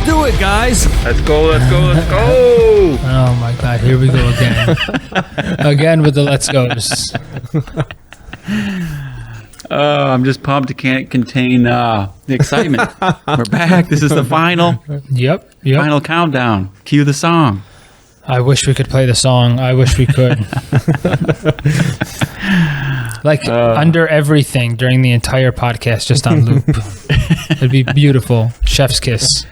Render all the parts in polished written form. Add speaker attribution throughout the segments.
Speaker 1: do it, guys.
Speaker 2: Let's go.
Speaker 3: Oh my God, here we go again. Again with the let's goes.
Speaker 2: I'm just pumped. I can't contain the excitement. We're back. This is the final
Speaker 3: Yep.
Speaker 2: final countdown. Cue the song.
Speaker 3: I wish we could play the song. I wish we could. Under everything during the entire podcast, just on loop. It'd be beautiful. Chef's kiss.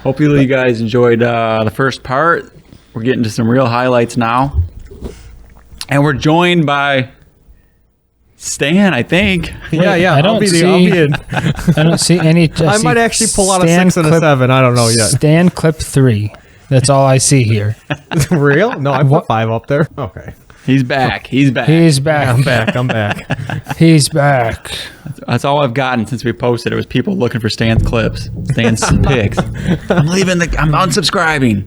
Speaker 2: Hopefully you guys enjoyed the first part. We're getting to some real highlights now. And we're joined by Stan, I think.
Speaker 1: Yeah.
Speaker 3: I don't see any.
Speaker 1: I might actually pull out a 6 and a 7. I don't know yet.
Speaker 3: Stan clip 3. That's all I see here.
Speaker 1: Real? No, I put 5 up there. Okay.
Speaker 2: He's back.
Speaker 3: He's back.
Speaker 1: Yeah, I'm back.
Speaker 3: He's back.
Speaker 2: That's all I've gotten since we posted. It was people looking for Stan's clips, Stan's picks. I'm unsubscribing.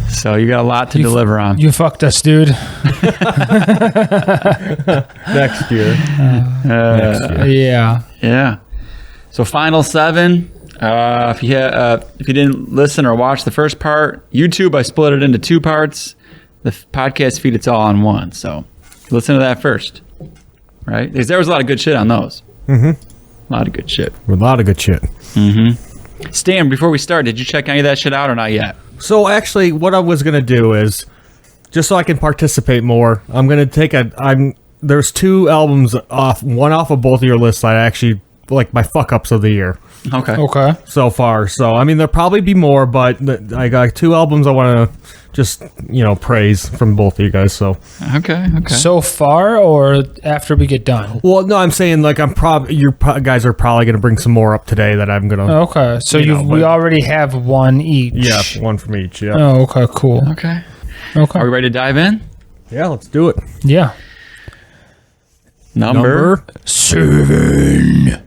Speaker 2: So you got a lot to deliver on.
Speaker 3: You fucked us, dude.
Speaker 1: Next year.
Speaker 3: Yeah.
Speaker 2: Yeah. So final 7. If you didn't listen or watch the first part, YouTube, I split it into 2 parts. The podcast feed, it's all on one. So listen to that first, right? Because there was a lot of good shit on those. Mm-hmm. A lot of good shit.
Speaker 1: Mm-hmm.
Speaker 2: Stan, before we start, did you check any of that shit out or not yet?
Speaker 1: So actually, what I was gonna do is, just so I can participate more, I'm gonna take there's 2 albums one off of both of your lists. I actually like my fuck ups of the year.
Speaker 2: Okay.
Speaker 1: So far, so I mean there'll probably be more, but I got 2 albums I want to just praise from both of you guys. So
Speaker 2: Okay.
Speaker 3: So far, or after we get done?
Speaker 1: well, no, I'm saying like you guys are probably gonna bring some more up today that I'm gonna.
Speaker 3: Okay, so we already have 1 each.
Speaker 1: Yeah, 1 from each. Yeah.
Speaker 3: Oh, okay, cool.
Speaker 2: Okay.
Speaker 3: Okay.
Speaker 2: Are we ready to dive in?
Speaker 1: Yeah, let's do it.
Speaker 3: Yeah.
Speaker 2: Number
Speaker 3: 7.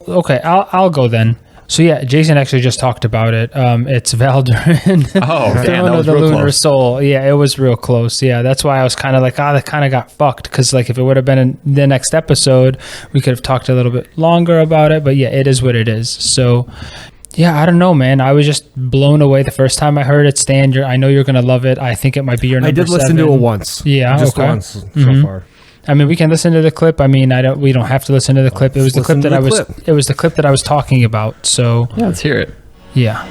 Speaker 3: Okay, I'll go then. So yeah, Jason actually just talked about it. It's Valderin.
Speaker 2: Oh, damn,
Speaker 3: Throne
Speaker 2: that
Speaker 3: of
Speaker 2: was
Speaker 3: the
Speaker 2: real
Speaker 3: Lunar
Speaker 2: close.
Speaker 3: Soul. Yeah, it was real close. Yeah, that's why I was kind of like, that kind of got fucked. Because like if it would have been in the next episode, we could have talked a little bit longer about it. But yeah, it is what it is. So yeah, I don't know, man. I was just blown away the first time I heard it. Stan, I know you're gonna love it. I think it might be your number 7.
Speaker 1: I did listen to it once.
Speaker 3: Yeah,
Speaker 1: just
Speaker 3: okay.
Speaker 1: once so far.
Speaker 3: I mean, we can listen to the clip. I mean, we don't have to listen to the clip. It was the clip that it was the clip that I was talking about. So
Speaker 2: Yeah, let's hear it.
Speaker 3: yeah.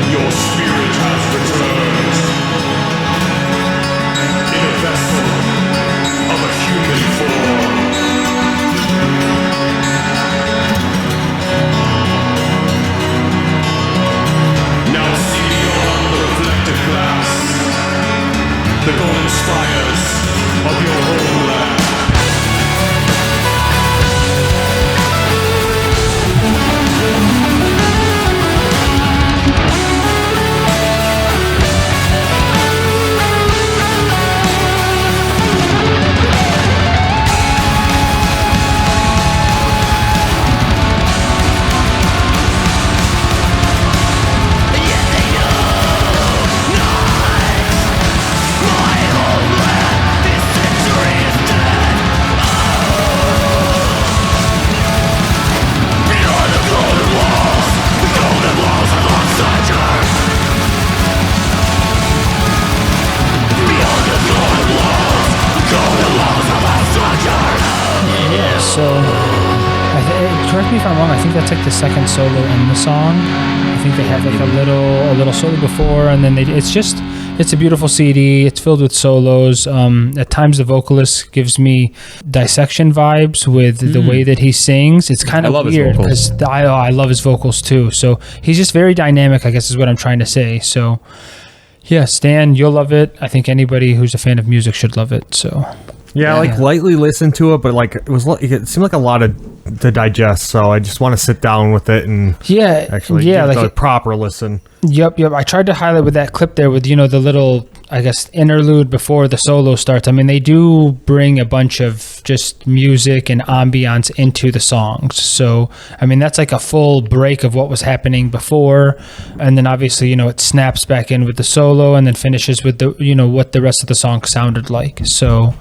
Speaker 4: Your spirit has returned in a vessel of a human form. Now see beyond the reflective glass the golden spires of your homeland.
Speaker 3: So, correct me if I'm wrong. I think that's like the second solo in the song. I think they have like a little solo before, and then it's a beautiful CD. It's filled with solos. At times, the vocalist gives me Dissection vibes with the way that he sings. It's kind of weird because I love his vocals too. So he's just very dynamic, I guess is what I'm trying to say. So yeah, Stan, you'll love it. I think anybody who's a fan of music should love it. So
Speaker 1: Yeah, lightly listened to it, but like it seemed like a lot of to digest. So I just want to sit down with it and
Speaker 3: Yeah,
Speaker 1: actually
Speaker 3: yeah,
Speaker 1: give
Speaker 3: like
Speaker 1: it a proper listen.
Speaker 3: Yep. I tried to highlight with that clip there with, the little, I guess, interlude before the solo starts. I mean, they do bring a bunch of just music and ambiance into the songs. So, I mean, that's like a full break of what was happening before. And then obviously, it snaps back in with the solo and then finishes with the, what the rest of the song sounded like. So,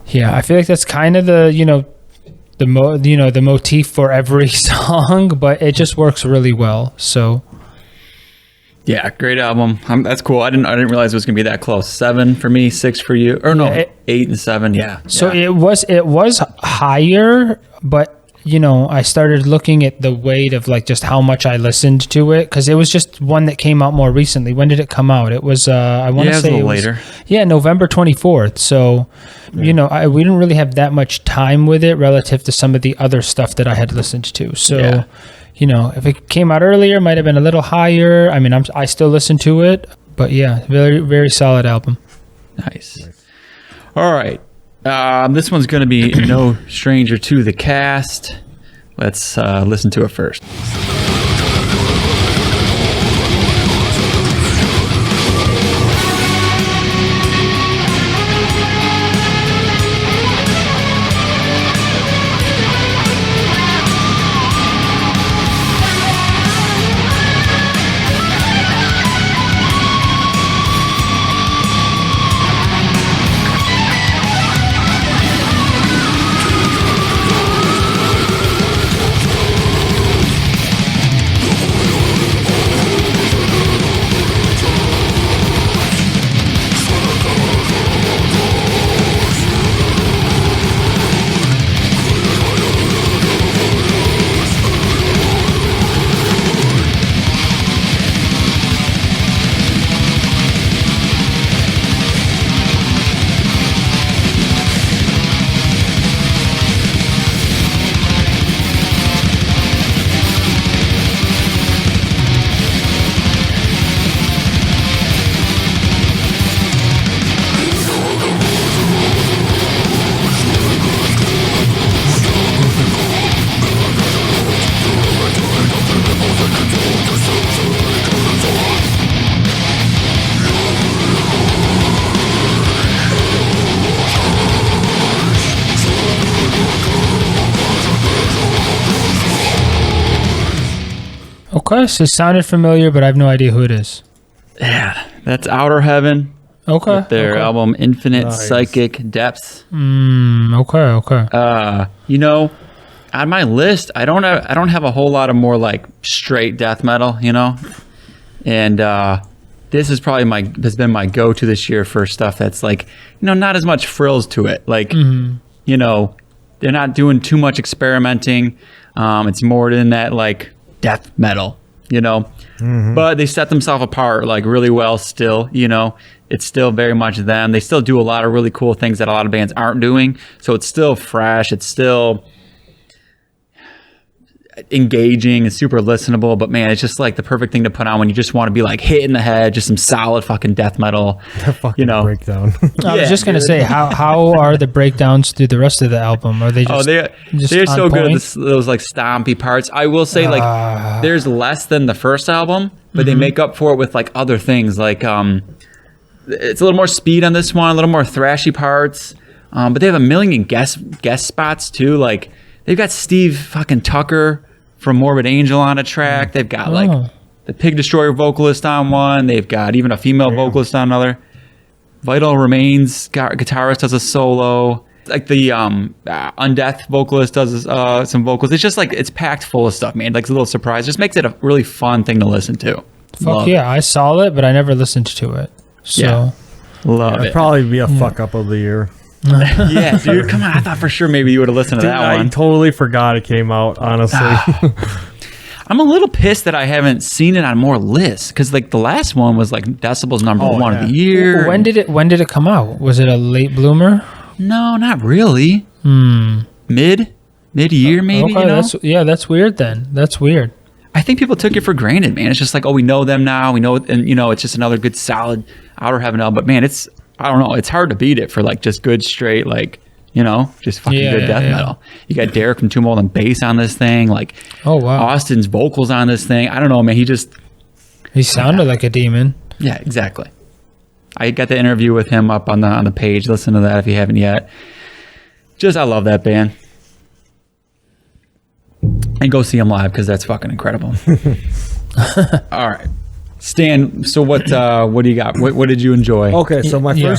Speaker 3: yeah, I feel like that's kind of the, the motif for every song, but it just works really well. So,
Speaker 2: Yeah, great album. That's cool. I didn't realize it was gonna be that close. 7 for me, 6 for you, or no,
Speaker 3: Yeah,
Speaker 2: 8 and 7. Yeah.
Speaker 3: So
Speaker 2: yeah.
Speaker 3: it was higher, but I started looking at the weight of like just how much I listened to it, because it was just one that came out more recently. When did it come out? It was I want to
Speaker 2: it was a
Speaker 3: say
Speaker 2: little later.
Speaker 3: Yeah, November 24th. So we didn't really have that much time with it relative to some of the other stuff that I had listened to. So.
Speaker 2: Yeah.
Speaker 3: If it came out earlier, it might have been a little higher. I mean, I still listen to it, but yeah, very, very solid album.
Speaker 2: Nice. All right. This one's going to be no stranger to the cast. Let's listen to it first.
Speaker 3: Okay, so it sounded familiar, but I have no idea who it is.
Speaker 2: Yeah, that's Outer Heaven.
Speaker 3: Okay.
Speaker 2: With their
Speaker 3: okay.
Speaker 2: album Infinite
Speaker 1: Nice.
Speaker 2: Psychic Depths.
Speaker 3: Okay.
Speaker 2: On my list, I don't have a whole lot of more like straight death metal, and this is probably has been my go-to this year for stuff that's like, not as much frills to it. Like, they're not doing too much experimenting. It's more than that like death metal, but they set themselves apart like really well still, it's still very much them. They still do a lot of really cool things that a lot of bands aren't doing. So it's still fresh. It's still engaging and super listenable, but man, it's just like the perfect thing to put on when you just want to be like hit in the head, just some solid fucking death metal,
Speaker 1: Fucking breakdown.
Speaker 3: I was just gonna say, how are the breakdowns through the rest of the album? Are they just?
Speaker 2: they're
Speaker 3: just
Speaker 2: so
Speaker 3: on
Speaker 2: good at
Speaker 3: point?
Speaker 2: those like stompy parts. I will say like there's less than the first album, but they make up for it with like other things. Like it's a little more speed on this one, a little more thrashy parts. But they have a million guest spots too. Like they've got Steve fucking Tucker from Morbid Angel on a track. They've got like the Pig Destroyer vocalist on one. They've got even a female vocalist on another. Vital Remains guitarist does a solo. Like the Undeath vocalist does some vocals. It's just like it's packed full of stuff, man. Like it's a little surprise. Just makes it a really fun thing to listen to.
Speaker 3: Fuck yeah, I saw it, but I never listened to it. So
Speaker 2: Yeah. Love
Speaker 1: It'd
Speaker 2: it.
Speaker 1: probably be a fuck up of the year.
Speaker 2: Yeah, dude. Come on. I thought for sure maybe you would have listened to
Speaker 1: Dude,
Speaker 2: that
Speaker 1: I
Speaker 2: one.
Speaker 1: totally forgot it came out, honestly.
Speaker 2: I'm a little pissed that I haven't seen it on more lists because like the last one was like Decibel's number one of the year.
Speaker 3: when did it come out? Was it a late bloomer?
Speaker 2: No, not really. Mid year maybe.
Speaker 3: Okay, that's weird then. That's weird.
Speaker 2: I think people took it for granted, man. It's just like, oh, we know them now. We know, and it's just another good solid Outer Heaven album. But man, I don't know. It's hard to beat it for like just good straight like You know, just fucking
Speaker 3: Yeah,
Speaker 2: good
Speaker 3: yeah,
Speaker 2: death
Speaker 3: yeah.
Speaker 2: metal. You got Derek from Tomb on bass on this thing. Like,
Speaker 3: Oh, wow.
Speaker 2: Austin's vocals on this thing. I don't know, man.
Speaker 3: He sounded like a demon.
Speaker 2: Yeah, exactly. I got the interview with him up on the page. Listen to that if you haven't yet. I love that band. And go see him live because that's fucking incredible. All right, Stan. So what do you got? What did you enjoy?
Speaker 1: Okay, so my
Speaker 3: Yeah.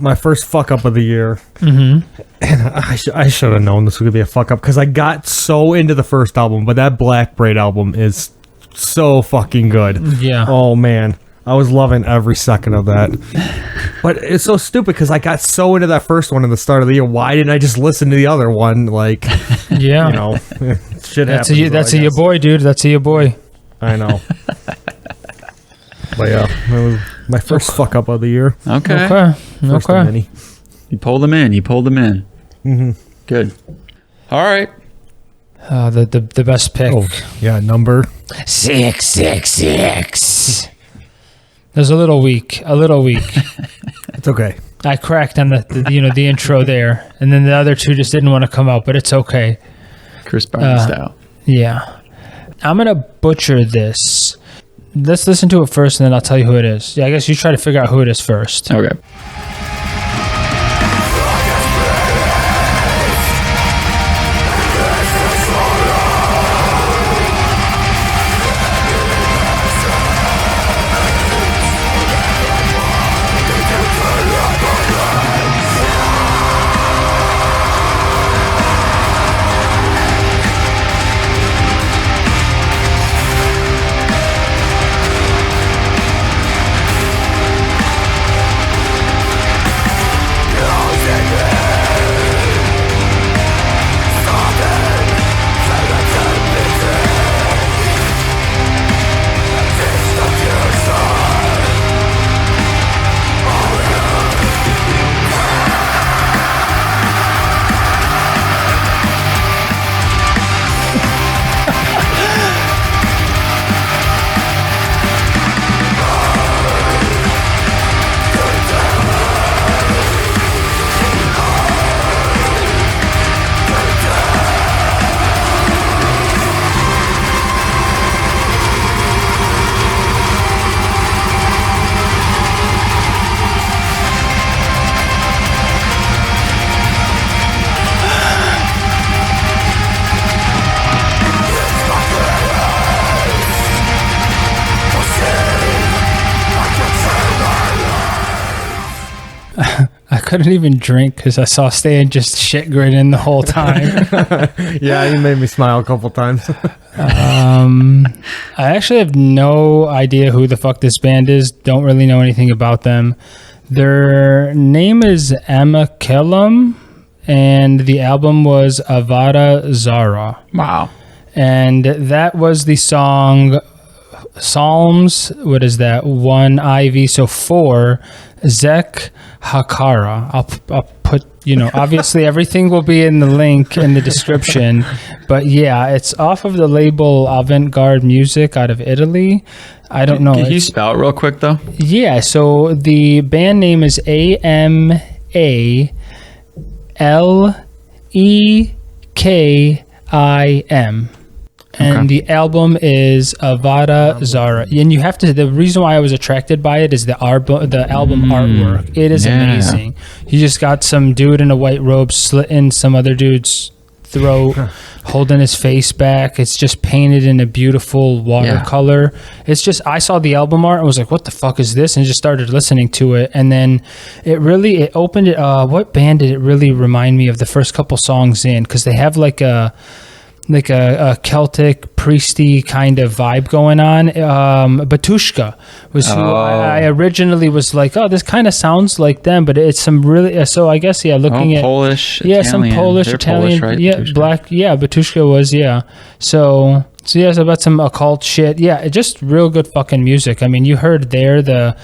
Speaker 1: my first fuck up of the year. And I should have known this was gonna be a fuck up because I got so into the first album, but that Black Braid album is so fucking good.
Speaker 3: Yeah.
Speaker 1: Oh man, I was loving every second of that. But it's so stupid because I got so into that first one in the start of the year. Why didn't I just listen to the other one? Like,
Speaker 3: Yeah.
Speaker 1: you know, shit happens.
Speaker 3: That's
Speaker 1: though, I
Speaker 3: your
Speaker 1: guess.
Speaker 3: boy, dude. That's your boy.
Speaker 1: I know. But yeah, that was my first fuck up of the year.
Speaker 2: Okay.
Speaker 3: Okay.
Speaker 1: First of
Speaker 3: Okay.
Speaker 1: many.
Speaker 2: You pulled them in. Mm-hmm. Good. All right.
Speaker 3: The best pick.
Speaker 1: Oh, yeah, number.
Speaker 3: 666. It was a little weak.
Speaker 1: It's okay.
Speaker 3: I cracked on the intro there, and then the other two just didn't want to come out, but it's okay.
Speaker 2: Chris Barnes style.
Speaker 3: Yeah. I'm going to butcher this. Let's listen to it first, and then I'll tell you who it is. Yeah, I guess you try to figure out who it is first.
Speaker 2: Okay.
Speaker 3: I couldn't even drink because I saw Stan just shit grinning the whole time.
Speaker 1: Yeah, you made me smile a couple times.
Speaker 3: I actually have no idea who the fuck this band is. Don't really know anything about them. Their name is Amakellum, and the album was Avada Zara.
Speaker 2: Wow.
Speaker 3: And that was the song Psalms, what is that? 1 IV, so 4, Zek Hakara. I'll put, obviously everything will be in the link in the description. But yeah, it's off of the label Avant-Garde Music out of Italy. I don't know.
Speaker 2: Can you spell it real quick, though?
Speaker 3: Yeah, so the band name is AMALEKIM. And
Speaker 2: Okay.
Speaker 3: the album is Avada Zara. And you have to, the reason why I was attracted by it is the album artwork. It is
Speaker 2: yeah.
Speaker 3: amazing. You just got some dude in a white robe slitting some other dude's throat, holding his face back. It's just painted in a beautiful watercolor. It's just, I saw the album art and was like, what the fuck is this? And just started listening to it. And then it opened it. What band did it really remind me of the first couple songs in? Because they have like a Celtic priesty kind of vibe going on. Batushka was who I originally was like, oh, this kind of sounds like them, but it's some really, so I guess, looking at
Speaker 2: Polish,
Speaker 3: yeah,
Speaker 2: Italian.
Speaker 3: some Polish,
Speaker 2: They're
Speaker 3: Italian,
Speaker 2: Polish, right?
Speaker 3: yeah,
Speaker 2: Batushka.
Speaker 3: black, yeah, Batushka was, yeah. So about some occult shit. Yeah, it just real good fucking music. I mean, you heard there the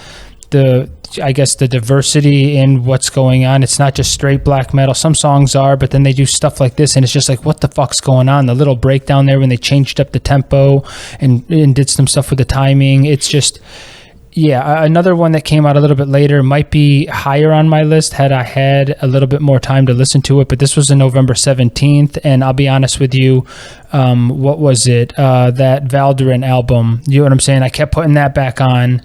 Speaker 3: I guess the diversity in what's going on. It's not just straight black metal. Some songs are, but then they do stuff like this, and it's just like, what the fuck's going on? The little breakdown there when they changed up the tempo and did some stuff with the timing. It's just, Yeah, another one that came out a little bit later might be higher on my list had I had a little bit more time to listen to it, but this was in November 17th, and I'll be honest with you, what was it? That Valderin album, you know what I'm saying? I kept putting that back on,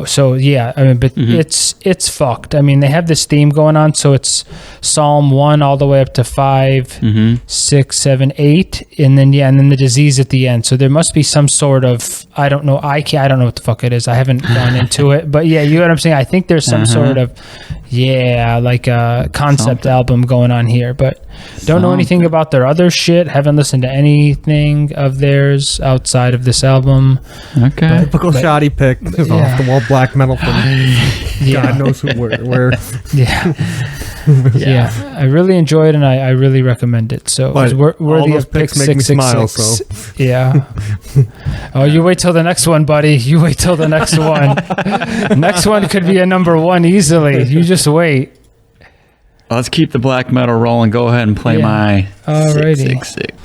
Speaker 3: so yeah, I mean, but it's fucked. I mean, they have this theme going on, so it's Psalm 1 all the way up to 5, 6, 7, 8, and then the disease at the end. So there must be some sort of, I don't know what the fuck it is. I haven't gone into it, but yeah, you know what I'm saying? I think there's some sort of, like a concept album going on here, but don't know anything about their other shit. Haven't listened to anything of theirs outside of this album.
Speaker 2: Okay.
Speaker 1: Typical shoddy pick. Off the wall black metal from God knows who, where.
Speaker 3: Yeah, I really enjoyed it, and I really recommend it. So
Speaker 1: But
Speaker 3: it's worthy
Speaker 1: all those
Speaker 3: of pick
Speaker 1: picks make me smile,
Speaker 3: 666. Yeah. Oh, you wait till the next one, buddy. You wait till the next one. Next one could be a number 1 easily. You just wait.
Speaker 2: Let's keep the black metal rolling. Go ahead and play my
Speaker 3: Alrighty.
Speaker 2: 666.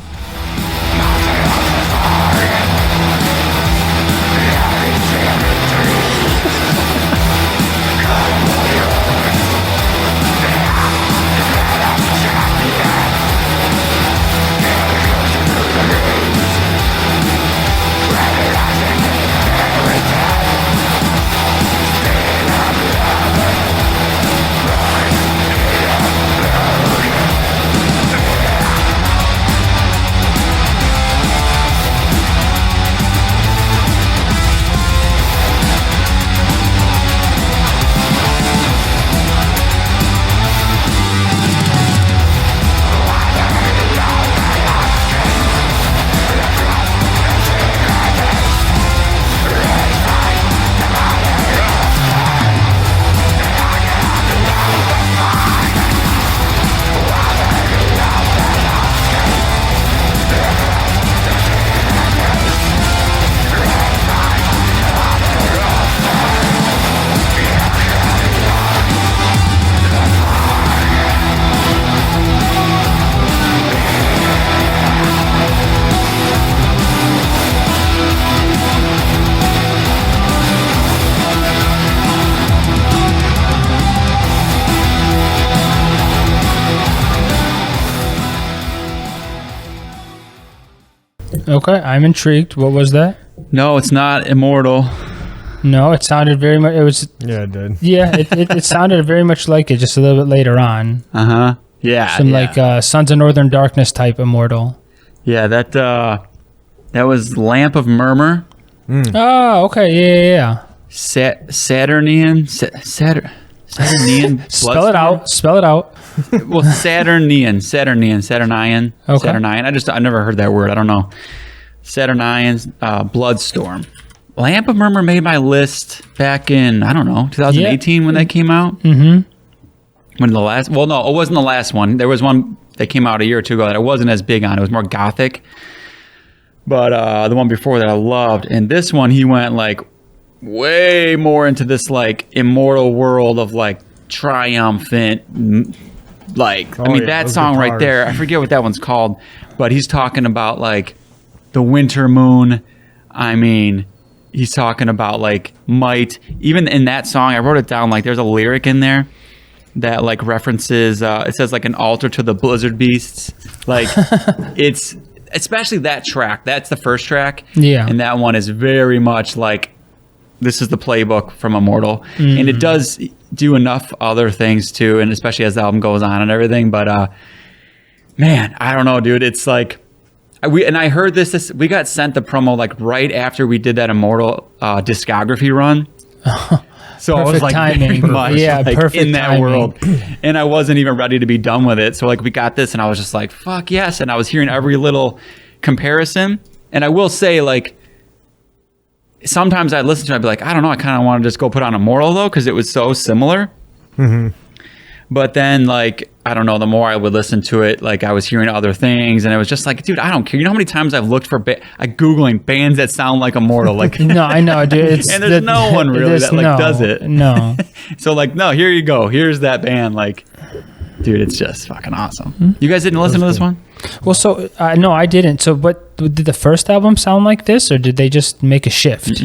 Speaker 3: Okay, I'm intrigued. What was that?
Speaker 2: No, it's not Immortal.
Speaker 3: No, it sounded very much. It was.
Speaker 1: Yeah, it did.
Speaker 3: Yeah, it sounded very much like it, just a little bit later on.
Speaker 2: Yeah.
Speaker 3: Some
Speaker 2: yeah.
Speaker 3: like Sons of Northern Darkness type Immortal.
Speaker 2: Yeah, that was Lamp of Murmur.
Speaker 3: Oh, okay, yeah.
Speaker 2: Saturnian. Saturnian.
Speaker 3: Spell it out. Spell it out.
Speaker 2: Well, Saturnian.
Speaker 3: Okay.
Speaker 2: Saturnian. I never heard that word. I don't know. Saturnian's Bloodstorm. Lamp of Murmur made my list back in, I don't know, 2018 when that came out. Mm-hmm. When the last, well, no, it wasn't the last one. There was one that came out a year or two ago that I wasn't as big on. It was more gothic. But the one before that I loved. And this one, he went like way more into this like immortal world of like triumphant, like, I mean, that song
Speaker 1: guitars.
Speaker 2: right there, I forget what that one's called, but he's talking about like the winter moon. I mean, he's talking about like might. Even in that song, I wrote it down, like there's a lyric in there that like references, it says like an altar to the blizzard beasts. Like it's, especially that track, that's the first track.
Speaker 3: Yeah.
Speaker 2: And that one is very much like, this is the playbook from Immortal. And it does do enough other things too, and especially as the album goes on and everything. But man, I don't know, dude. It's like, I heard this, we got sent the promo like right after we did that Immortal discography run. So I was
Speaker 3: Perfect
Speaker 2: like
Speaker 3: timing.
Speaker 2: very much
Speaker 3: Yeah,
Speaker 2: like
Speaker 3: perfect
Speaker 2: in that
Speaker 3: timing.
Speaker 2: world. And I wasn't even ready to be done with it. So like we got this and I was just like, fuck yes. And I was hearing every little comparison. And I will say, like, sometimes I'd listen to it, I'd be like, I don't know, I kind of want to just go put on Immortal though, because it was so similar. But then, like, I don't know, the more I would listen to it, like, I was hearing other things, and it was just like, dude, I don't care. You know how many times I've looked for, Googling bands that sound like Immortal? Like,
Speaker 3: No, I know, dude. It's
Speaker 2: and there's no one really that, like, does it.
Speaker 3: No.
Speaker 2: So, like, no, here you go. Here's that band. Like, dude, it's just fucking awesome. You guys didn't listen to this one?
Speaker 3: Well, so, no, I didn't. So, but did the first album sound like this, or did they just make a shift?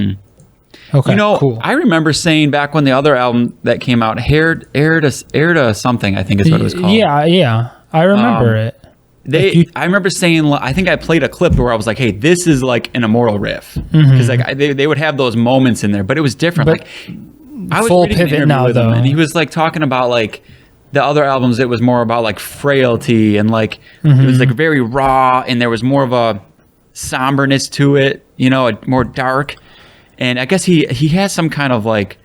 Speaker 3: Okay,
Speaker 2: You know,
Speaker 3: cool.
Speaker 2: I remember saying back when the other album that came out, Hair to something, I think is what it was called.
Speaker 3: Yeah, I remember it.
Speaker 2: I remember saying, I think I played a clip where I was like, "Hey, this is like an Immortal riff," because like they would have those moments in there, but it was different.
Speaker 3: But
Speaker 2: like I was
Speaker 3: full
Speaker 2: reading an
Speaker 3: pivot
Speaker 2: interview
Speaker 3: now,
Speaker 2: with him,
Speaker 3: though.
Speaker 2: and he was like talking about like the other albums. It was more about like frailty and like it was like very raw, and there was more of a somberness to it, you know, a more dark. And I guess he has some kind of like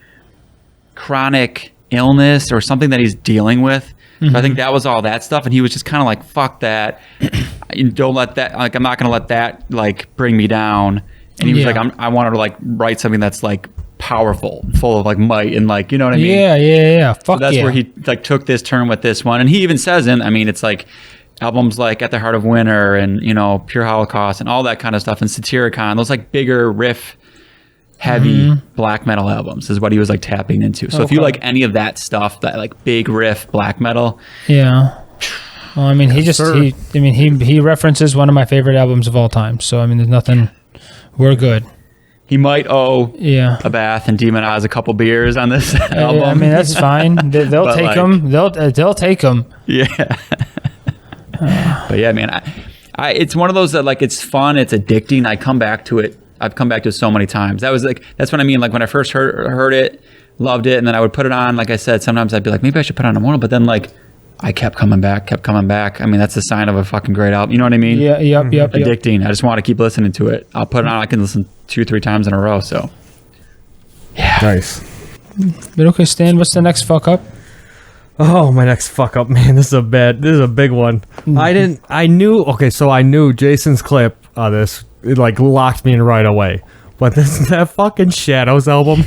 Speaker 2: chronic illness or something that he's dealing with. So I think that was all that stuff, and he was just kind of like, "Fuck that! Don't let that. Like, I'm not gonna let that like bring me down." And he was
Speaker 3: Yeah.
Speaker 2: like, "I wanted to like write something that's like powerful, full of like might, and like, you know what I mean?"
Speaker 3: Yeah. Fuck
Speaker 2: So that's
Speaker 3: yeah.
Speaker 2: where he like took this turn with this one, and he even says in, I mean, it's like albums like At the Heart of Winter and you know Pure Holocaust and all that kind of stuff, and Satyricon, those like bigger riff heavy black metal albums is what he was like tapping into. So if you
Speaker 3: Okay.
Speaker 2: like any of that stuff, that like big riff black metal,
Speaker 3: Yeah. Well, I mean,
Speaker 1: sir.
Speaker 3: he references one of my favorite albums of all time. So I mean, there's nothing. We're good.
Speaker 2: he might owe
Speaker 3: Yeah.
Speaker 2: a bath and Demon Oz a couple beers on this album.
Speaker 3: I mean, that's fine. They'll
Speaker 2: But,
Speaker 3: take
Speaker 2: like-
Speaker 3: them. They'll take them.
Speaker 2: Yeah. But yeah, man, I it's one of those that like it's fun, it's addicting. I come back to it. I've come back to it so many times. That was like that's what I mean. Like when I first heard it, loved it, and then I would put it on. Like I said, sometimes I'd be like, maybe I should put it on Immortal, but then like I kept coming back. I mean, that's a sign of a fucking great album. You know what I mean?
Speaker 3: Yeah. Yep.
Speaker 2: Addicting. I just want to keep listening to it. I'll put it on. I can listen 2-3 times in a row. So
Speaker 1: Nice.
Speaker 3: But okay, Stan, what's the next fuck up?
Speaker 1: Oh, my next fuck up, man. This is a big one. I knew Jason's clip of this. It like locked me in right away. But that fucking Shadows album.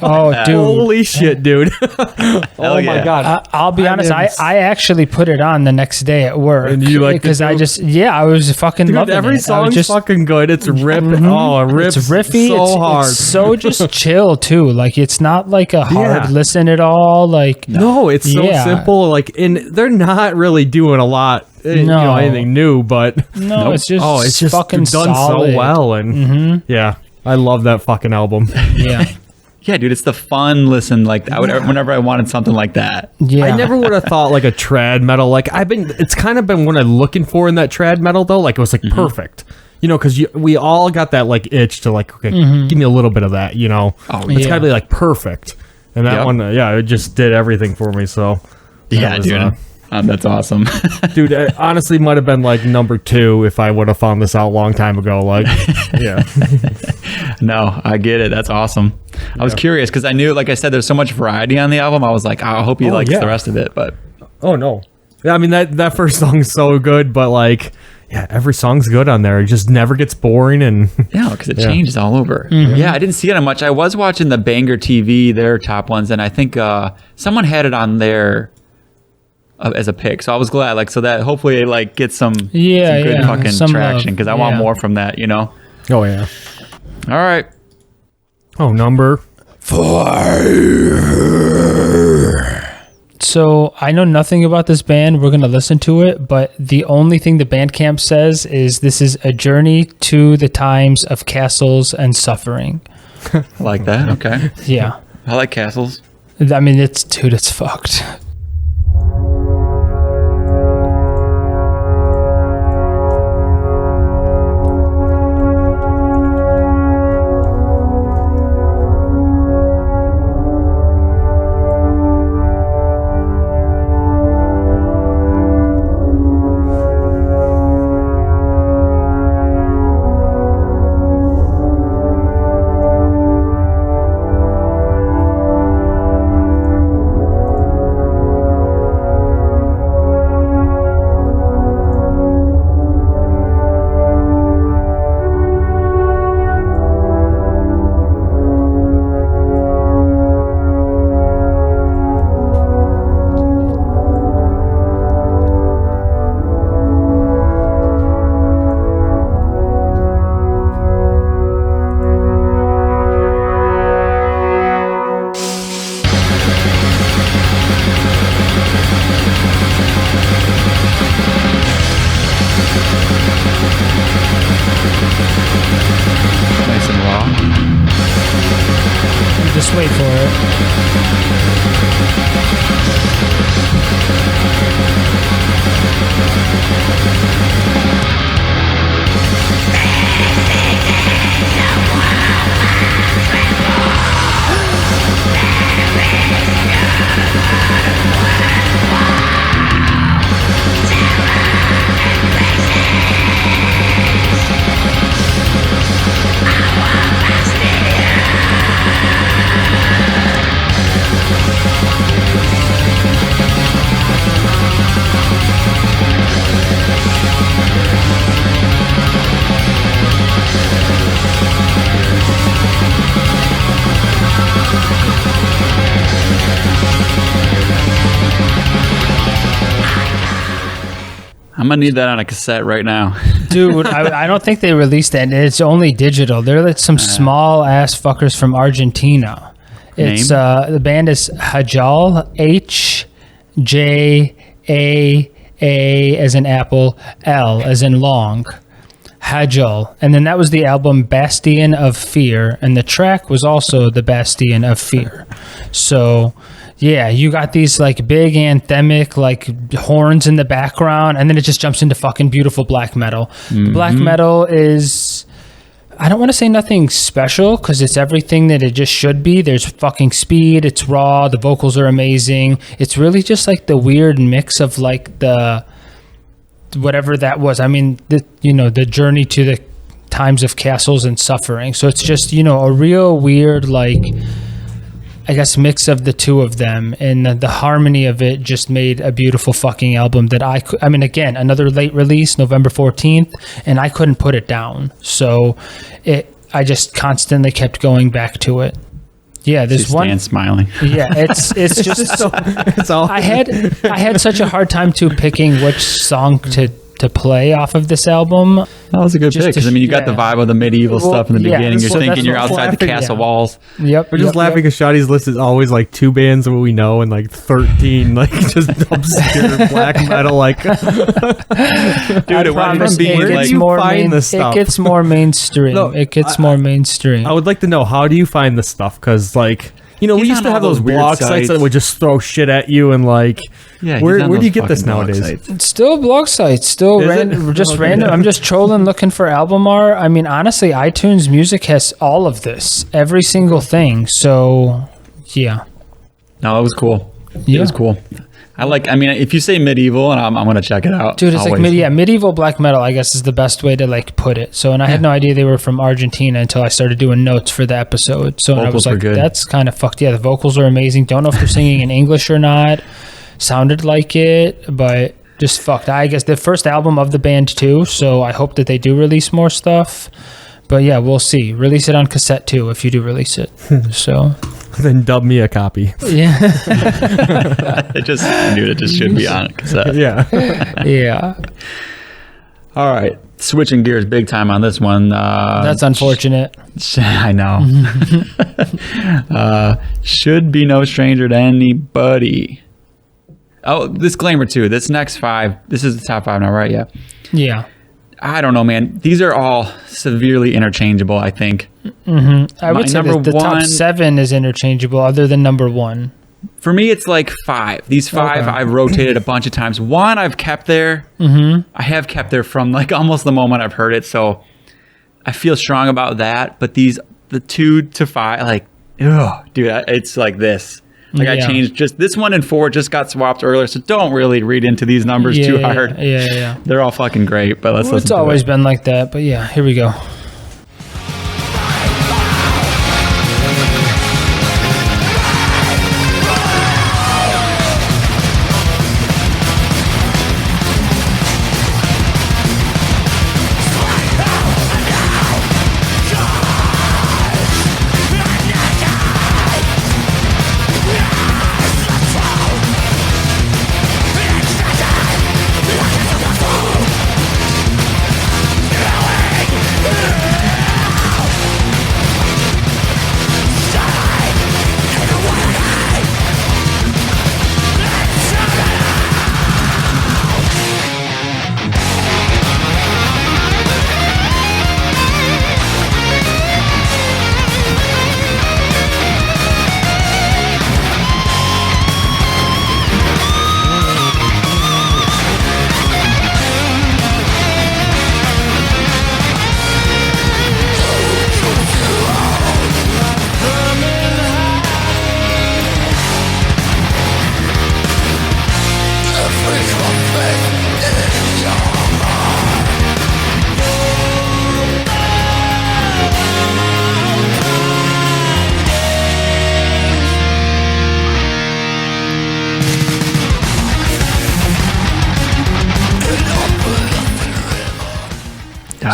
Speaker 3: Oh, dude.
Speaker 1: Holy shit, dude. Oh my
Speaker 2: yeah.
Speaker 1: god.
Speaker 3: I'll be honest.
Speaker 1: am-
Speaker 3: I actually put it on the next day at work.
Speaker 1: And you liked it
Speaker 3: because I
Speaker 1: too?
Speaker 3: just I was fucking
Speaker 1: Dude,
Speaker 3: loving
Speaker 1: every
Speaker 3: it. I was
Speaker 1: song's
Speaker 3: just
Speaker 1: fucking good. It's ripping. Oh, it rips
Speaker 3: it's riffy.
Speaker 1: so hard.
Speaker 3: It's so just chill too. Like it's not like a hard
Speaker 1: Yeah.
Speaker 3: listen at all. Like
Speaker 1: No, it's so
Speaker 3: Yeah.
Speaker 1: simple. Like, and they're not really doing a lot, you know,
Speaker 3: No.
Speaker 1: anything new. But
Speaker 3: no, it's just
Speaker 1: it's just
Speaker 3: fucking
Speaker 1: done
Speaker 3: solid.
Speaker 1: so well. And yeah, I love that fucking album.
Speaker 3: Yeah,
Speaker 2: yeah, dude, it's the fun listen. Like I would whenever I wanted something like that.
Speaker 3: yeah.
Speaker 1: I never would have thought like a trad metal. Like it's kind of been what I'm looking for in that trad metal though. Like it was like perfect, you know, because we all got that like itch to like, okay, give me a little bit of that, you know.
Speaker 2: Oh,
Speaker 1: It's
Speaker 3: yeah.
Speaker 1: gotta be like perfect. And that
Speaker 2: Yep.
Speaker 1: one, it just did everything for me. So
Speaker 2: Yeah,
Speaker 1: that was,
Speaker 2: dude. That's awesome.
Speaker 1: dude, it honestly might have been like number 2 if I would have found this out a long time ago. Like, yeah.
Speaker 2: No, I get it. That's awesome. I was curious because I knew, like I said, there's so much variety on the album. I was like, I hope he likes
Speaker 1: yeah.
Speaker 2: the rest of it. But
Speaker 1: Oh no. Yeah, I mean that first song's so good, but like, yeah, every song's good on there. It just never gets boring, and
Speaker 2: yeah, because it changes all over. Yeah, I didn't see it on much. I was watching the Banger TV, their top ones, and I think someone had it on there as a pick. So I was glad, like, so that hopefully it like gets some good
Speaker 3: yeah,
Speaker 2: fucking
Speaker 3: some
Speaker 2: traction
Speaker 3: love.
Speaker 2: because I want
Speaker 3: Yeah.
Speaker 2: more from that, you know.
Speaker 1: oh yeah.
Speaker 2: All right.
Speaker 1: Oh, number.
Speaker 3: So I know nothing about this band. We're gonna listen to it, but the only thing the Bandcamp says is this is a journey to the times of castles and suffering.
Speaker 2: I like that. Okay.
Speaker 3: Yeah,
Speaker 2: I like castles.
Speaker 3: I mean it's fucked. Just wait for it.
Speaker 2: I'm gonna need that on a cassette right now.
Speaker 3: Dude, I don't think they released that. It's only digital. They're like some small ass fuckers from Argentina. It's the band is Hajal, HJAA as in apple, L as in long. Hajal. And then that was the album Bastion of Fear, and the track was also the Bastion of Fear. So yeah, you got these like big anthemic like horns in the background, and then it just jumps into fucking beautiful black metal. The black metal is, I don't want to say nothing special because it's everything that it just should be. There's fucking speed, it's raw, the vocals are amazing. It's really just like the weird mix of like the whatever that was. I mean, the journey to the times of castles and suffering. So it's just, a real weird like, I guess, mix of the two of them, and the harmony of it just made a beautiful fucking album that I mean, again, another late release, November 14th, and I couldn't put it down. So I just constantly kept going back to it. Yeah, there's one.
Speaker 2: Stand smiling.
Speaker 3: Yeah, it's just
Speaker 1: So, it's all.
Speaker 3: I had such a hard time too picking which song to play off of this album.
Speaker 2: That was a good
Speaker 3: Just
Speaker 2: pick because
Speaker 3: to-
Speaker 2: you got the
Speaker 3: yeah.
Speaker 2: vibe of the medieval
Speaker 3: Well,
Speaker 2: stuff in the
Speaker 3: yeah,
Speaker 2: beginning. You're
Speaker 3: so
Speaker 2: thinking
Speaker 3: that's
Speaker 2: you're
Speaker 3: what
Speaker 2: outside the
Speaker 1: laughing-
Speaker 2: castle
Speaker 3: yeah.
Speaker 2: walls.
Speaker 3: Yep.
Speaker 1: We're just laughing because Shoddy's list is always like 2 bands that we know and like 13 like just obscure black metal like.
Speaker 2: Dude, it went from being
Speaker 1: where
Speaker 2: like
Speaker 1: did you find this
Speaker 3: It
Speaker 1: stuff?
Speaker 3: gets more mainstream.
Speaker 1: No,
Speaker 3: It gets more mainstream.
Speaker 1: I would like to know, how do you find this stuff? Because like, we
Speaker 2: He's
Speaker 1: used
Speaker 2: on
Speaker 1: to have
Speaker 2: all
Speaker 1: those
Speaker 2: those weird
Speaker 1: blog sites
Speaker 2: sites.
Speaker 1: that would just throw shit at you and like.
Speaker 2: yeah.
Speaker 1: Where
Speaker 2: he's on
Speaker 1: do you
Speaker 2: those
Speaker 1: get this
Speaker 2: fucking blog
Speaker 1: nowadays?
Speaker 2: sites.
Speaker 3: It's still blog sites, still
Speaker 1: Is it?
Speaker 3: random, just
Speaker 1: Okay.
Speaker 3: random. I'm just trolling, looking for album art. I mean, honestly, iTunes Music has all of this, every single thing. So, yeah,
Speaker 2: No, it was cool.
Speaker 3: Yeah.
Speaker 2: It was cool. I mean, if you say medieval, and I'm gonna check it out.
Speaker 3: dude, it's
Speaker 2: always.
Speaker 3: like medieval black metal. I guess is the best way to like put it. So, and I had no idea they were from Argentina until I started doing notes for the episode. So, and I was
Speaker 2: Vocals were
Speaker 3: like,
Speaker 2: good.
Speaker 3: that's kind of fucked. Yeah, the vocals are amazing. Don't know if they're singing in English or not. Sounded like it, but just fucked. I guess the first album of the band too. So I hope that they do release more stuff. But yeah, we'll see. Release it on cassette too if you do release it. So
Speaker 1: Then dub me a copy.
Speaker 3: yeah,
Speaker 2: It just, dude, it just should be on cassette.
Speaker 1: Yeah.
Speaker 3: yeah.
Speaker 2: All right, switching gears big time on this one.
Speaker 3: That's unfortunate.
Speaker 2: I know. Should be no stranger to anybody. Oh, disclaimer too. This next 5, this is the top 5 now, right? Yeah.
Speaker 3: Yeah.
Speaker 2: I don't know, man. These are all severely interchangeable, I think.
Speaker 3: I
Speaker 2: My
Speaker 3: would say
Speaker 2: number
Speaker 3: the top
Speaker 2: one-
Speaker 3: 7 is interchangeable, other than number 1.
Speaker 2: For me, it's like 5. These 5
Speaker 3: Okay.
Speaker 2: I've rotated a bunch of times. 1 I've kept there. I have kept there from like almost the moment I've heard it. So I feel strong about that. But the 2 to 5, like, ugh, dude, it's like this. Like I
Speaker 3: Yeah.
Speaker 2: changed just this 1 and 4 just got swapped earlier. So don't really read into these numbers too hard.
Speaker 3: Yeah.
Speaker 2: They're all fucking great. But let's
Speaker 3: Well,
Speaker 2: listen
Speaker 3: it's
Speaker 2: to
Speaker 3: always
Speaker 2: it.
Speaker 3: been like that, but yeah, here we go.
Speaker 4: Going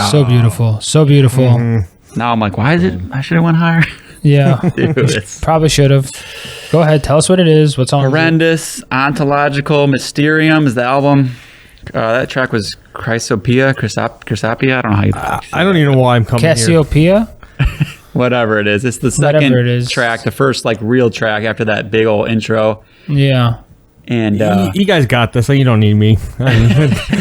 Speaker 3: So beautiful. So beautiful.
Speaker 2: Now I'm like, why is it? I should have went higher.
Speaker 3: Yeah.
Speaker 2: Dude, it's
Speaker 3: Probably should have. Go ahead. Tell us what it is. What song is it?
Speaker 2: horrendous. Ontological Mysterium is the album. That track was Chrysopia. I don't know how you.
Speaker 1: I don't even know why I'm coming here.
Speaker 3: Cassiopeia?
Speaker 2: Whatever it is. It's the
Speaker 3: Whatever
Speaker 2: second
Speaker 3: it is.
Speaker 2: track, the first like real track after that big old intro.
Speaker 3: Yeah.
Speaker 2: And
Speaker 1: You guys got this. So you don't need me.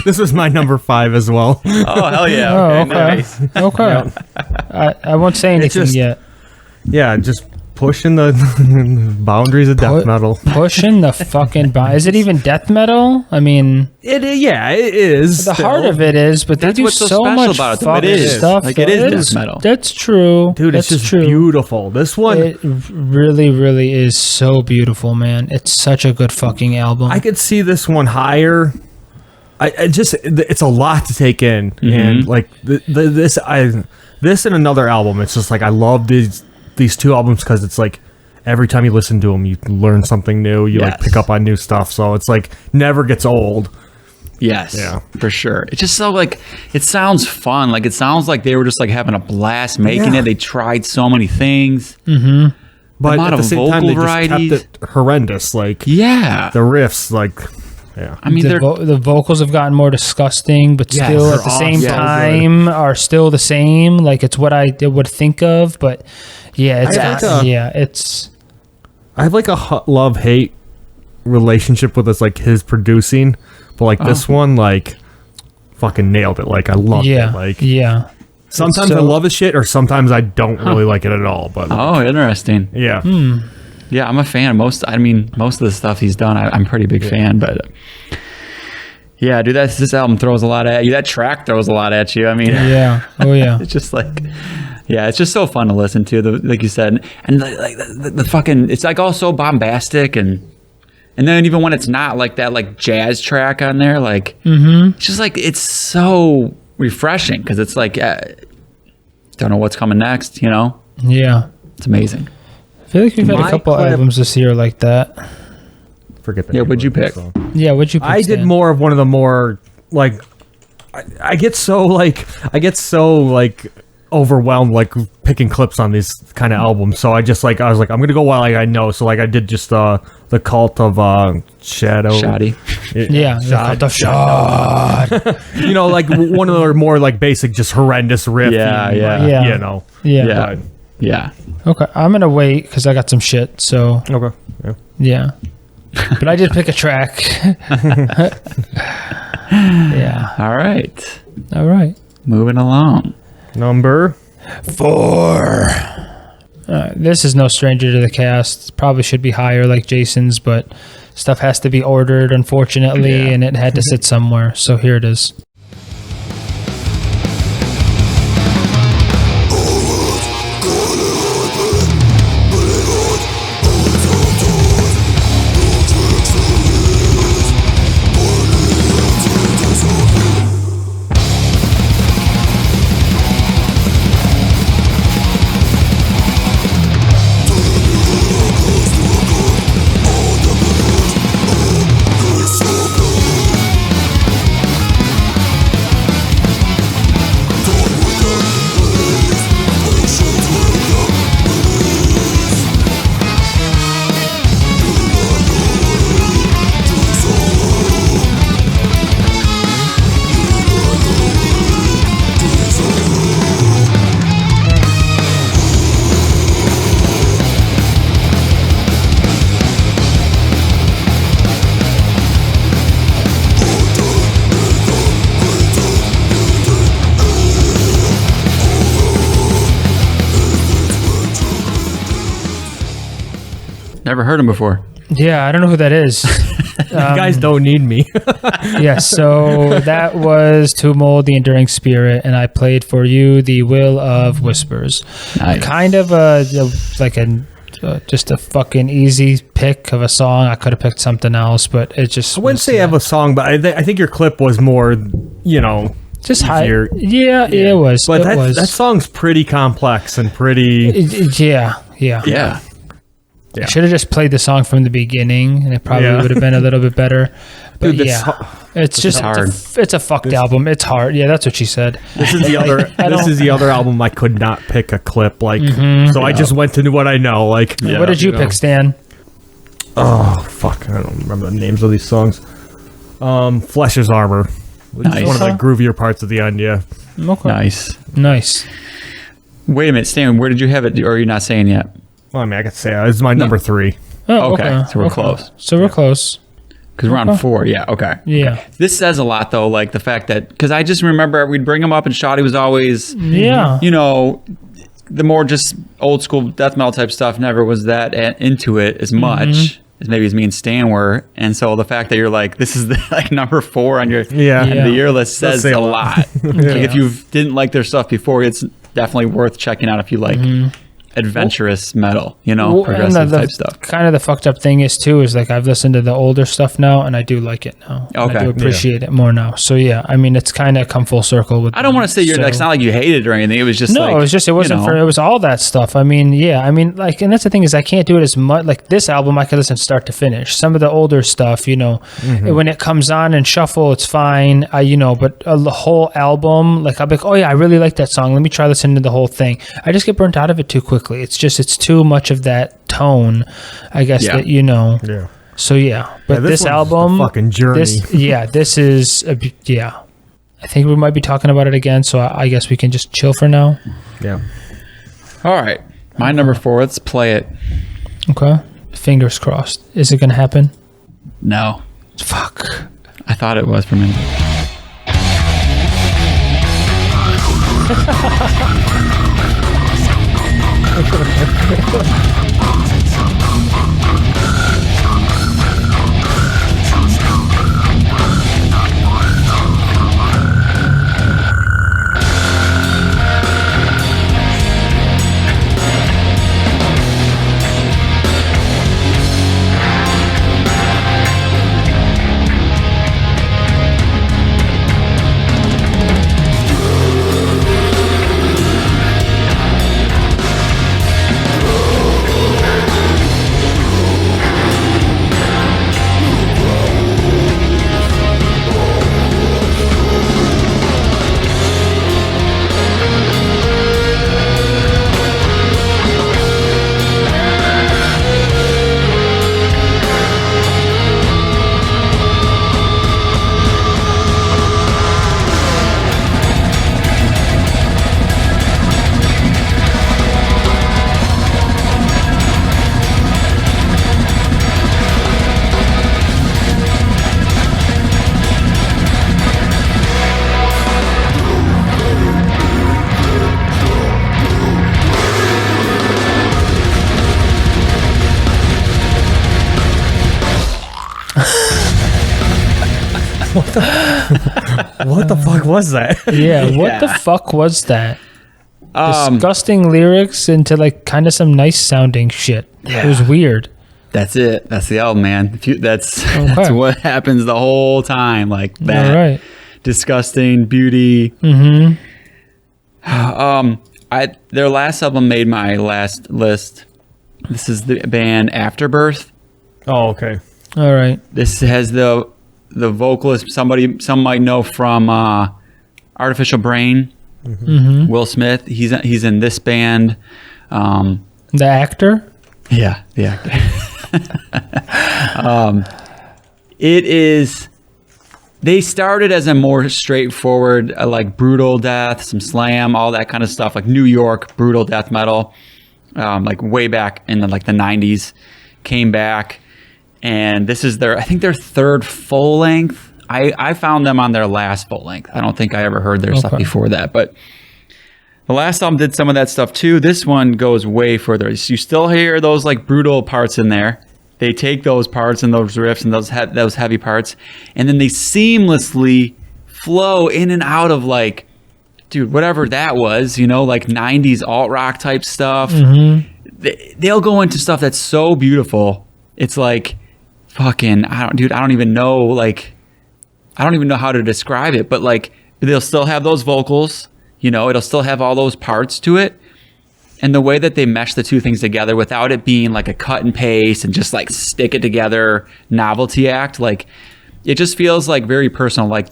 Speaker 1: This was my number 5 as well.
Speaker 2: oh hell yeah!
Speaker 3: Oh,
Speaker 2: Okay,
Speaker 3: okay.
Speaker 2: nice.
Speaker 3: Okay. I won't say anything
Speaker 1: just-
Speaker 3: yet.
Speaker 1: Yeah, just pushing the boundaries of death metal.
Speaker 3: Pushing the fucking... Is it even death metal? I mean,
Speaker 1: It is.
Speaker 3: the heart of it is, but they
Speaker 2: That's
Speaker 3: do
Speaker 2: what's so
Speaker 3: so
Speaker 2: special
Speaker 3: much
Speaker 2: about it, though.
Speaker 3: fucking
Speaker 2: It is.
Speaker 3: stuff.
Speaker 2: Like, it
Speaker 3: though.
Speaker 2: is death metal.
Speaker 3: That's true.
Speaker 1: Dude, it's
Speaker 3: That's
Speaker 1: just
Speaker 3: true.
Speaker 1: beautiful. This one,
Speaker 3: It really, really is so beautiful, man. It's such a good fucking album.
Speaker 1: I could see this one higher. It's a lot to take in, and like this and another album. It's just like I love these two albums because it's like every time you listen to them, you learn something new. You like
Speaker 2: Yes.
Speaker 1: pick up on new stuff, so it's like never gets old.
Speaker 2: Yes,
Speaker 1: Yeah.
Speaker 2: for sure. It's just so like it sounds fun. Like it sounds like they were just like having a blast making
Speaker 1: Yeah.
Speaker 2: it. They tried so many things.
Speaker 1: But
Speaker 2: amount
Speaker 1: at the
Speaker 2: of
Speaker 1: same time, they
Speaker 2: vocal
Speaker 1: just
Speaker 2: varieties.
Speaker 1: kept it horrendous. Like
Speaker 2: Yeah,
Speaker 1: the riffs, like yeah.
Speaker 2: I mean they're
Speaker 3: the vocals have gotten more disgusting, but
Speaker 1: Yes,
Speaker 3: still
Speaker 1: they're
Speaker 3: at the same
Speaker 1: awesome.
Speaker 3: time are still the same. Like it's what I would think of, but yeah, it's
Speaker 1: I like,
Speaker 3: it's
Speaker 1: I have like a love-hate relationship with this, like his producing, but like this one, like fucking nailed it. Like I loved
Speaker 3: yeah,
Speaker 1: it. Like
Speaker 3: yeah.
Speaker 1: sometimes I
Speaker 3: so-
Speaker 1: love his shit, or sometimes I don't really like it at all. But
Speaker 2: oh interesting.
Speaker 1: yeah,
Speaker 2: Yeah, I'm a fan. Most of the stuff he's done, I'm a pretty big fan. But yeah, dude, this album throws a lot at you. That track throws a lot at you. I mean,
Speaker 3: Yeah. Oh yeah.
Speaker 2: it's just like, yeah, it's just so fun to listen to. Like you said, and like the fucking, it's like all so bombastic, and then even when it's not like that, like jazz track on there, like it's just like it's so refreshing because it's like, don't know what's coming next. You know,
Speaker 3: Yeah.
Speaker 2: it's amazing.
Speaker 3: I feel like we've had a
Speaker 1: My
Speaker 3: couple
Speaker 1: clip-
Speaker 3: albums this year like that.
Speaker 1: forget that.
Speaker 2: Yeah, what'd you pick?
Speaker 3: Yeah, what'd you pick?
Speaker 1: I did
Speaker 3: Stan?
Speaker 1: more of one of the more like I get so overwhelmed like picking clips on these kind of albums. So I was like I'm gonna go while I know. So like I did just the Cult of Shadow.
Speaker 2: Shoddy.
Speaker 3: Yeah, the shot.
Speaker 1: You know, like one of the more like basic, just horrendous riff.
Speaker 2: Yeah, yeah.
Speaker 3: Yeah.
Speaker 1: You know.
Speaker 3: Yeah.
Speaker 2: Yeah. Yeah.
Speaker 3: Okay, I'm gonna wait because I got some shit. So
Speaker 1: Okay. Yeah.
Speaker 3: yeah, but I did pick a track. Yeah.
Speaker 2: All right.
Speaker 3: All right.
Speaker 2: Moving along.
Speaker 1: Number
Speaker 3: 4. This is no stranger to the cast. Probably should be higher like Jason's, but stuff has to be ordered, unfortunately, and it had to sit somewhere. So here it is.
Speaker 2: Never heard him before.
Speaker 3: Yeah, I don't know who that is.
Speaker 1: you guys don't need me.
Speaker 3: Yeah, so that was To Mold the Enduring Spirit, and I played for you The Will of Whispers.
Speaker 2: Nice.
Speaker 3: Kind of just a fucking easy pick of a song. I could have picked something else, but it just
Speaker 1: I wouldn't say I have a song, but I think your clip was more, you know,
Speaker 3: just high.
Speaker 1: easier.
Speaker 3: Yeah, it was.
Speaker 1: But
Speaker 3: it was.
Speaker 1: that song's pretty complex and pretty.
Speaker 3: Yeah.
Speaker 2: Yeah.
Speaker 3: I should have just played the song from the beginning, and it probably
Speaker 1: Yeah.
Speaker 3: would have been a little bit better. But
Speaker 1: Dude,
Speaker 3: it's just
Speaker 2: hard.
Speaker 3: It's a fucked album. It's hard. Yeah, that's what she said.
Speaker 1: This is the other. This is the other album I could not pick a clip like. So I just went to what I know. Like,
Speaker 3: What did you pick, Stan?
Speaker 1: oh fuck, I don't remember the names of these songs. Flesh's Armor, which is
Speaker 2: Nice.
Speaker 1: one of the groovier parts of the end. Yeah,
Speaker 3: Okay.
Speaker 2: Nice. Wait a minute, Stan. Where did you have it? Or are you not saying yet?
Speaker 1: well, I mean, I could say it's my number 3.
Speaker 3: Oh,
Speaker 2: Okay, so we're close.
Speaker 3: So we're close.
Speaker 2: Because we're on 4. Yeah. Okay.
Speaker 3: Yeah.
Speaker 2: This says a lot, though. Like the fact that because I just remember we'd bring him up, and Shotty was always,
Speaker 3: Yeah.
Speaker 2: you know, the more just old school death metal type stuff. Never was that into it as much as maybe as me and Stan were. And so the fact that you're like, this is the, like number 4 on your
Speaker 1: Yeah.
Speaker 3: Yeah.
Speaker 2: the year list says
Speaker 1: say
Speaker 2: a
Speaker 1: a
Speaker 2: lot.
Speaker 1: lot.
Speaker 2: Like if you didn't like their stuff before, it's definitely worth checking out if you like adventurous metal, you know,
Speaker 3: Well,
Speaker 2: progressive
Speaker 3: the
Speaker 2: type stuff.
Speaker 3: Kind of the fucked up thing is too is like I've listened to the older stuff now and I do like it now. And
Speaker 2: Okay.
Speaker 3: I do appreciate it more now. So yeah, I mean it's kind of come full circle with.
Speaker 2: I don't want to say you're like, it's not like you hated it or anything. It was just
Speaker 3: No,
Speaker 2: like,
Speaker 3: it was just it wasn't
Speaker 2: you know,
Speaker 3: for it was all that stuff. I mean, yeah, I mean like, and that's the thing is I can't do it as much. Like this album, I could listen start to finish. Some of the older stuff, you know, when it comes on and shuffle, it's fine. You know, but the whole album, like I'll be like, oh yeah, I really like that song. Let me try listening to the whole thing. I just get burnt out of it too quickly. It's too much of that tone, I guess,
Speaker 2: Yeah.
Speaker 3: that you know.
Speaker 1: Yeah.
Speaker 3: So yeah, but
Speaker 1: Yeah,
Speaker 3: this
Speaker 1: one's
Speaker 3: album,
Speaker 1: the fucking journey.
Speaker 3: this is yeah. I think we might be talking about it again, so I guess we can just chill for now.
Speaker 1: Yeah.
Speaker 2: all right. My number 4, let's play it.
Speaker 3: Okay. Fingers crossed. Is it gonna happen?
Speaker 2: No.
Speaker 3: Fuck.
Speaker 2: I thought it was for a minute.
Speaker 1: What the fuck was that?
Speaker 3: Yeah. What the
Speaker 2: Yeah.
Speaker 3: fuck was that? Disgusting lyrics into like kind of some nice sounding shit. It was weird.
Speaker 2: That's it. That's the album, man. If you, that's what happens the whole time. Like that.
Speaker 3: All right.
Speaker 2: Disgusting beauty. Their last album made my last list. This is the band Afterbirth.
Speaker 1: Oh, okay.
Speaker 3: All right.
Speaker 2: This has the vocalist. Some might know from Artificial Brain. Will Smith. He's in this band.
Speaker 3: The actor.
Speaker 2: Yeah, the actor. It is. They started as a more straightforward, like brutal death, some slam, all that kind of stuff, like New York brutal death metal, like way back in the 90s. Came back, and this is I think their third full length. I found them on their last full length. I don't think I ever heard their stuff before that, but the last album did some of that stuff too. This one goes way further. You still hear those like brutal parts in there. They take those parts and those riffs and those heavy parts, and then they seamlessly flow in and out of like, dude, whatever that was, you know, like 90s alt rock type stuff. They'll go into stuff that's so beautiful. It's like fucking, I don't even know, like, I don't even know how to describe it, but like they'll still have those vocals, you know, it'll still have all those parts to it. And the way that they mesh the two things together without it being like a cut and paste and just like stick it together novelty act, like it just feels like very personal. Like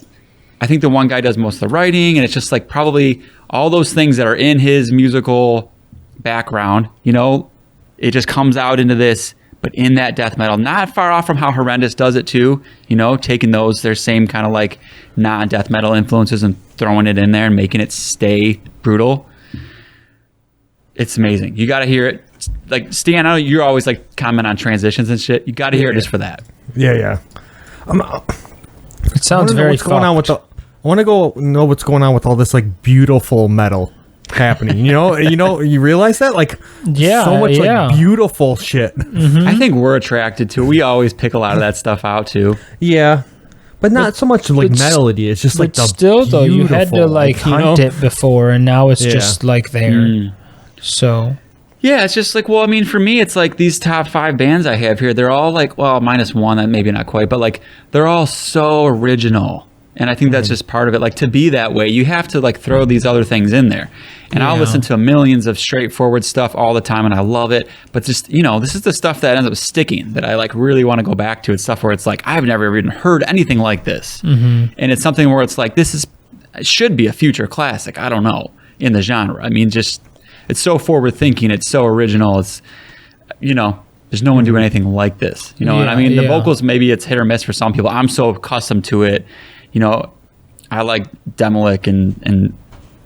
Speaker 2: I think the one guy does most of the writing, and it's just like probably all those things that are in his musical background, you know, it just comes out into this, but in that death metal, not far off from how Horrendous does it too, you know, taking those, their same kind of like non-death metal influences and throwing it in there and making it stay brutal. It's amazing. You got to hear it. Like, Stan, I know you're always like comment on transitions and shit. You got to hear it just for that.
Speaker 1: Yeah.
Speaker 3: It sounds very
Speaker 1: what's going on with the. I want to go know what's going on with all this like beautiful metal happening. You realize that, like,
Speaker 3: Yeah,
Speaker 1: so much
Speaker 3: yeah.
Speaker 1: like beautiful shit.
Speaker 2: I think we're attracted to it. We always pick a lot of that stuff out too.
Speaker 1: Yeah, but not so much like
Speaker 3: but
Speaker 1: melody. It's just like
Speaker 3: But
Speaker 1: the
Speaker 3: still, though, you had to
Speaker 1: beautiful,
Speaker 3: like
Speaker 1: you
Speaker 3: hunt
Speaker 1: know?
Speaker 3: it before, and now it's
Speaker 1: Yeah.
Speaker 3: just like there. So
Speaker 2: Yeah, it's just like, well, I mean, for me, it's like these top 5 bands I have here, they're all like, well, minus one, that maybe not quite, but like they're all so original. And I think that's just part of it. Like, to be that way, you have to like throw these other things in there. And I'll
Speaker 3: Yeah.
Speaker 2: listen to millions of straightforward stuff all the time, and I love it. But just, you know, this is the stuff that ends up sticking that I like really want to go back to. It's stuff where it's like, I've never even heard anything like this. And it's something where it's like, it should be a future classic. I don't know, in the genre. I mean, just, it's so forward thinking. It's so original. It's, you know, there's no one doing anything like this. You know, and I mean, the
Speaker 3: Yeah.
Speaker 2: vocals, maybe it's hit or miss for some people. I'm so accustomed to it. You know, I like Demolic and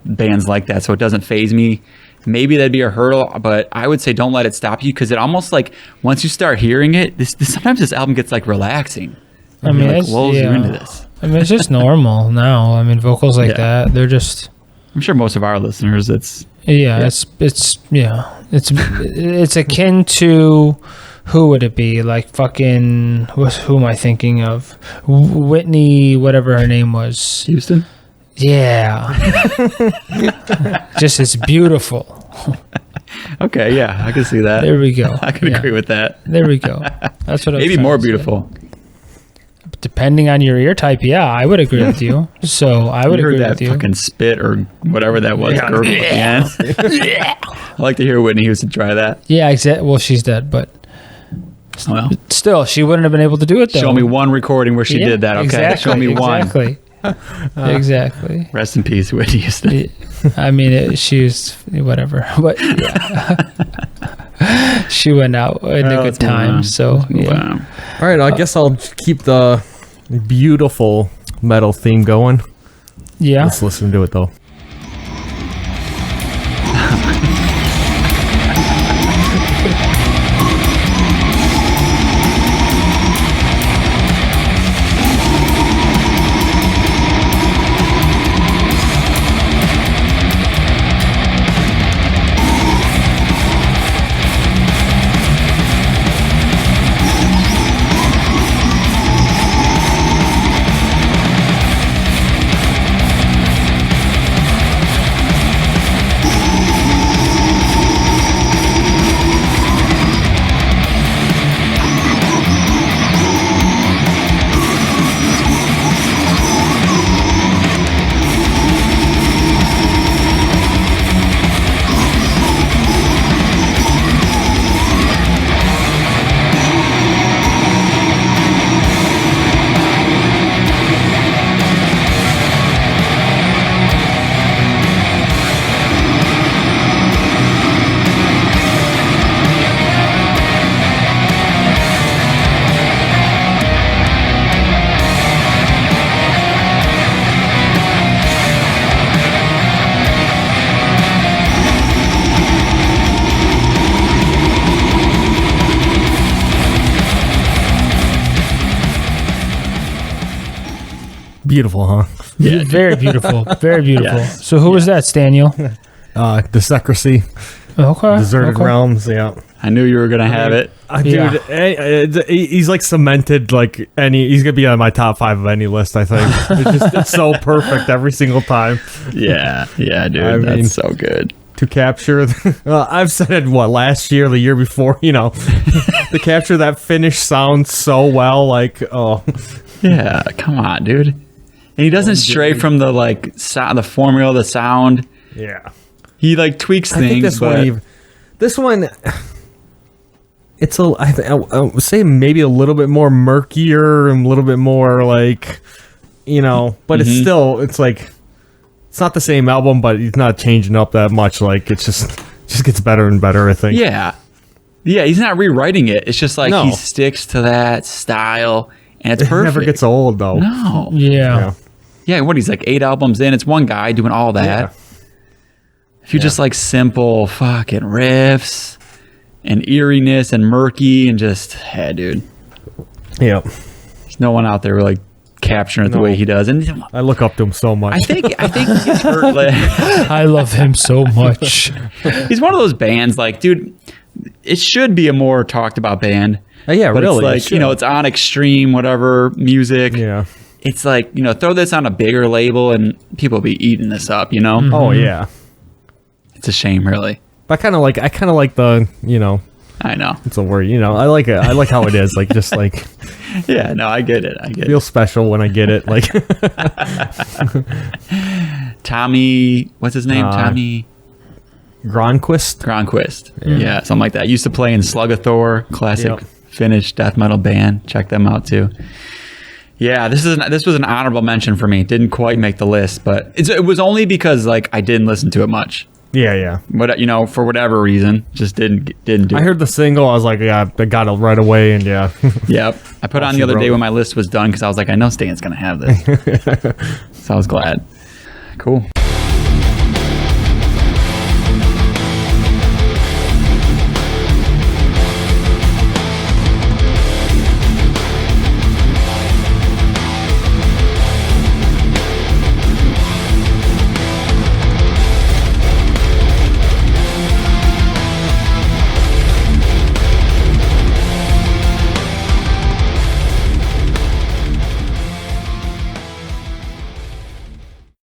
Speaker 2: bands like that, so it doesn't phase me. Maybe that'd be a hurdle, but I would say don't let it stop you, because it almost like once you start hearing it, sometimes this album gets like relaxing.
Speaker 3: I mean,
Speaker 2: It, like
Speaker 3: it's,
Speaker 2: lulls you
Speaker 3: yeah.
Speaker 2: into this.
Speaker 3: I mean, it's just normal now. I mean, vocals like
Speaker 2: Yeah.
Speaker 3: that, they're just
Speaker 2: I'm sure most of our listeners, it's
Speaker 3: it's akin to, who would it be? Like fucking, who am I thinking of? Whitney, whatever her name was.
Speaker 2: Houston.
Speaker 3: Yeah. Just it's beautiful.
Speaker 2: Okay, yeah, I can see that.
Speaker 3: There we go.
Speaker 2: I can
Speaker 3: Yeah.
Speaker 2: agree with that.
Speaker 3: There we go. That's what I was
Speaker 2: Maybe
Speaker 3: trying
Speaker 2: more
Speaker 3: to say.
Speaker 2: beautiful.
Speaker 3: Depending on your ear type, yeah, I would agree with you. So I would
Speaker 2: You heard
Speaker 3: agree
Speaker 2: that
Speaker 3: with you.
Speaker 2: fucking spit or whatever that was. Gurgle at the end. I like to hear Whitney Houston try that.
Speaker 3: Yeah, exactly. Well, she's dead, but
Speaker 2: Well,
Speaker 3: still, she wouldn't have been able to do it though.
Speaker 2: show me one recording where she
Speaker 3: Yeah,
Speaker 2: did that. Okay,
Speaker 3: exactly,
Speaker 2: show me one.
Speaker 3: exactly. Exactly.
Speaker 2: Rest in peace, Whitney Houston.
Speaker 3: I mean, she's whatever, but yeah. She went out in a good
Speaker 2: Let's move on.
Speaker 3: time. So
Speaker 2: Let's move
Speaker 3: yeah.
Speaker 2: on.
Speaker 1: All right, I guess I'll keep the beautiful metal theme going.
Speaker 3: Yeah.
Speaker 1: Let's listen to it though. Beautiful, huh?
Speaker 2: Yeah.
Speaker 3: Very beautiful. Very beautiful.
Speaker 2: Yes.
Speaker 3: So who was that, Daniel?
Speaker 1: Desecracy,
Speaker 3: Okay.
Speaker 1: Deserted
Speaker 3: okay.
Speaker 1: Realms. Yeah.
Speaker 2: I knew you were gonna have it.
Speaker 1: Dude,
Speaker 3: Yeah.
Speaker 1: he's like cemented. Like he's gonna be on my top 5 of any list. I think it's so perfect every single time
Speaker 2: Yeah, dude,
Speaker 1: I mean-
Speaker 2: that's so good.
Speaker 1: to capture. I've said it last year, the year before. You know, to capture that finished sound so well. Like
Speaker 2: Yeah, come on, dude. And he doesn't stray from the like the formula, the sound.
Speaker 1: yeah.
Speaker 2: He like tweaks
Speaker 1: I
Speaker 2: things.
Speaker 1: think this
Speaker 2: but
Speaker 1: one, this one, it's I would say maybe a little bit more murkier and a little bit more like, but it's still, it's like, it's not the same album, but he's not changing up that much. Like, it's just gets better and better, I think.
Speaker 2: Yeah. Yeah, he's not rewriting it. It's just like
Speaker 1: No.
Speaker 2: he sticks to that style, and it's
Speaker 1: It
Speaker 2: perfect.
Speaker 1: never gets old, though.
Speaker 2: No.
Speaker 3: Yeah.
Speaker 2: Yeah, what, he's like 8 albums in. It's one guy doing all that.
Speaker 1: Yeah.
Speaker 2: If you just like simple fucking riffs and eeriness and murky and just, hey, dude,
Speaker 1: Yeah.
Speaker 2: there's no one out there like capturing it the
Speaker 1: No.
Speaker 2: way he does. And
Speaker 1: I look up to him so much.
Speaker 2: I think he gets hurt. Like,
Speaker 3: I love him so much.
Speaker 2: he's one of those bands, like, dude, it should be a more talked about band.
Speaker 1: Yeah,
Speaker 2: But
Speaker 1: really.
Speaker 2: it's like, it's on extreme, whatever music.
Speaker 1: Yeah.
Speaker 2: It's like, throw this on a bigger label and people will be eating this up,
Speaker 1: Oh, yeah.
Speaker 2: It's a shame, really.
Speaker 1: But I kind of like the,
Speaker 2: I know.
Speaker 1: it's a word, I like it. I like how it is. Like, just like,
Speaker 2: Yeah, no, I get it.
Speaker 1: feel special when I get it. Like,
Speaker 2: Tommy, what's his name? Tommy
Speaker 1: Gronquist.
Speaker 2: Gronquist. Yeah, something like that. Used to play in Slugathor, classic
Speaker 1: Yep.
Speaker 2: Finnish death metal band. Check them out too. Yeah, this was an honorable mention for me. Didn't quite make the list, but it was only because like I didn't listen to it much.
Speaker 1: Yeah, yeah.
Speaker 2: But for whatever reason, just didn't do
Speaker 1: I
Speaker 2: it.
Speaker 1: heard the single. I was like, yeah, I got it right away, and yeah.
Speaker 2: Yep. I put on the
Speaker 1: she
Speaker 2: other day
Speaker 1: wrote.
Speaker 2: when my list was done because I was like, I know Stan's gonna have this. So I was glad. Cool.